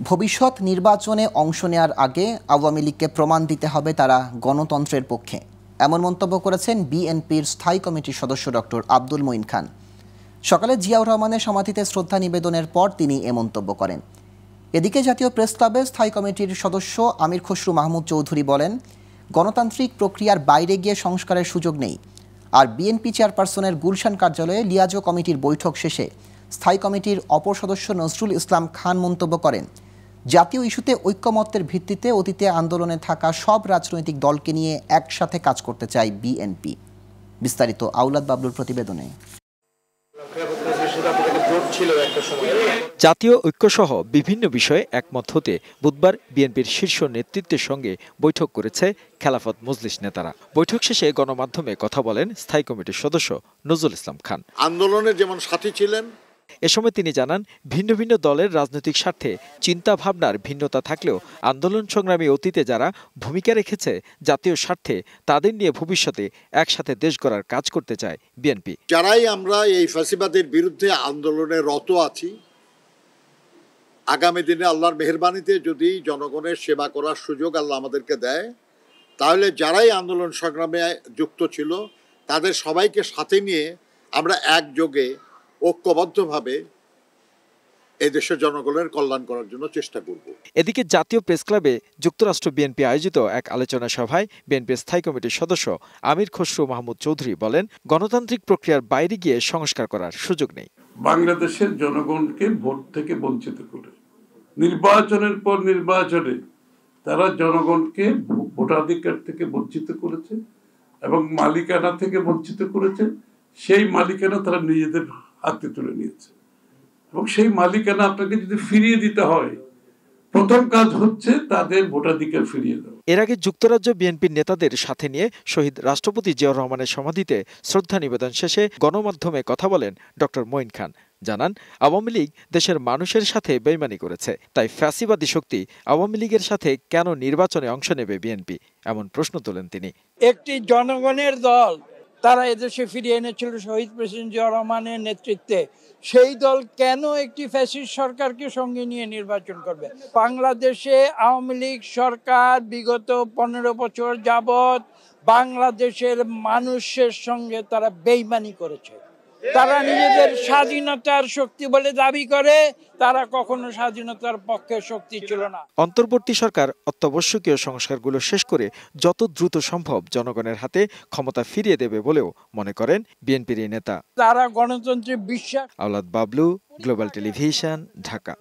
ভবিষ্যৎ নির্বাচনে অংশ নেওয়ার আগে আওয়ামী লীগকে প্রমাণ দিতে হবে তারা গণতন্ত্রের পক্ষে, এমন মন্তব্য করেছেন বিএনপির স্থায়ী কমিটির সদস্য ডক্টর আব্দুল মঈন খান। সকালে জিয়াউর রহমানের সমাধিতে শ্রদ্ধা নিবেদনের পর তিনি এ মন্তব্য করেন। এদিকে জাতীয় প্রেস ক্লাবের স্থায়ী কমিটির সদস্য আমির খসরু মাহমুদ চৌধুরী বলেন, গণতান্ত্রিক প্রক্রিয়ার বাইরে গিয়ে সংস্কারের সুযোগ নেই। আর বিএনপি চেয়ারপারসনের গুলশান কার্যালয়ে লিয়াজো কমিটির বৈঠক শেষে স্থায়ী কমিটির অপর সদস্য নজরুল ইসলাম খান মন্তব্য করেন, জাতীয় ইস্যুতে ঐক্যমত্যের ভিত্তিতে অতীতে আন্দোলনে থাকা সব রাজনৈতিক দলকে নিয়ে একসাথে কাজ করতে চায় বিএনপি। বিস্তারিত আওলাদ বাবলুর প্রতিবেদনে। জাতীয় ঐক্যসহ বিভিন্ন বিষয়ে একমত হতে বুধবার বিএনপির শীর্ষ নেতৃত্বের সঙ্গে বৈঠক করেছে খেলাফত মজলিস নেতারা। বৈঠক শেষে গণমাধ্যমে কথা বলেন স্থায়ী কমিটির সদস্য নজরুল ইসলাম খান। আন্দোলনের যেমন সাথী ছিলেন, এ সময় তিনি জানান, ভিন্ন ভিন্ন দলের রাজনৈতিক স্বার্থে চিন্তা ভাবনার ভিন্নতা থাকলেও আন্দোলন সংগ্রামী অতীতে যারা ভূমিকা রেখেছে জাতীয় স্বার্থে, তাদের নিয়ে ভবিষ্যতে একসাথে দেশ গড়ার কাজ করতে চায় বিএনপি। যারাই আমরা এই ফ্যাসিবাদের বিরুদ্ধে আন্দোলনে রত আছি, আগামী দিনে আল্লাহর মেহেরবানিতে যদি জনগণের সেবা করার সুযোগ আল্লাহ আমাদেরকে দেয়, তাহলে যারাই আন্দোলন সংগ্রামে যুক্ত ছিল তাদের সবাইকে সাথে নিয়ে আমরা একযোগে ঐক্যবদ্ধভাবে এই দেশের জনগণের কল্যাণ করার জন্য চেষ্টা করব। এদিকে জাতীয় প্রেস ক্লাবে যুক্তরাষ্ট্র বিএনপি আয়োজিত এক আলোচনা সভায় বিএনপির স্থায়ী কমিটির সদস্য আমির খসরু মাহমুদ চৌধুরী বলেন, গণতান্ত্রিক প্রক্রিয়ার বাইরে গিয়ে সংস্কার করার সুযোগ নেই। বাংলাদেশের জনগণকে ভোট থেকে বঞ্চিত করে নির্বাচনের পর নির্বাচনে তারা জনগণকে ভোটাধিকার থেকে বঞ্চিত করেছে এবং মালিকানা থেকে বঞ্চিত করেছে। সেই মালিকানা তারা নিজেদের হাতে তুলে নিয়েছে এবং সেই মালিকানা আপনাকে যদি ফিরিয়ে দিতে হয়, প্রথম কাজ হচ্ছে তাদের ভোটাধিকার ফিরিয়ে দেওয়া। এর আগে যুক্তরাজ্য বিএনপির নেতাদের সাথে নিয়ে শহীদ রাষ্ট্রপতি জিয়াউর রহমানের সমাধিতে শ্রদ্ধা নিবেদন শেষে গণমাধ্যমে কথা বলেন ডক্টর মঈন খান। জানান, আওয়ামী লীগ দেশের মানুষের সাথে বেইমানি করেছে, তাই ফ্যাসিবাদী শক্তি আওয়ামী লীগের সাথে কেন নির্বাচনে অংশ নেবে বিএনপি, এমন প্রশ্ন তোলেন তিনি। একটি জনগণের দল তারা এদেশে ফিরিয়ে এনেছিল শহীদ প্রেসিডেন্ট জিয়াউর রহমানের নেতৃত্বে, সেই দল কেন একটি ফ্যাসিস্ট সরকারকে সঙ্গে নিয়ে নির্বাচন করবে? বাংলাদেশে আওয়ামী লীগ সরকার বিগত 15 বছর যাবৎ বাংলাদেশের মানুষের সঙ্গে তারা বেইমানি করেছে। তারা নিজেদের স্বাধীনতার শক্তি বলে দাবি করে, তারা কখনো স্বাধীনতার পক্ষে শক্তি ছিল না। অন্তর্বর্তী সরকার অত্যাবশ্যকীয় সংস্কারগুলো শেষ করে যত দ্রুত সম্ভব জনগণের হাতে ক্ষমতা ফিরিয়ে দেবে বলেও মনে করেন বিএনপির এই নেতা। তারা গণতন্ত্রে বিশ্বাস। আওলাদ বাবলু, গ্লোবাল টেলিভিশন, ঢাকা।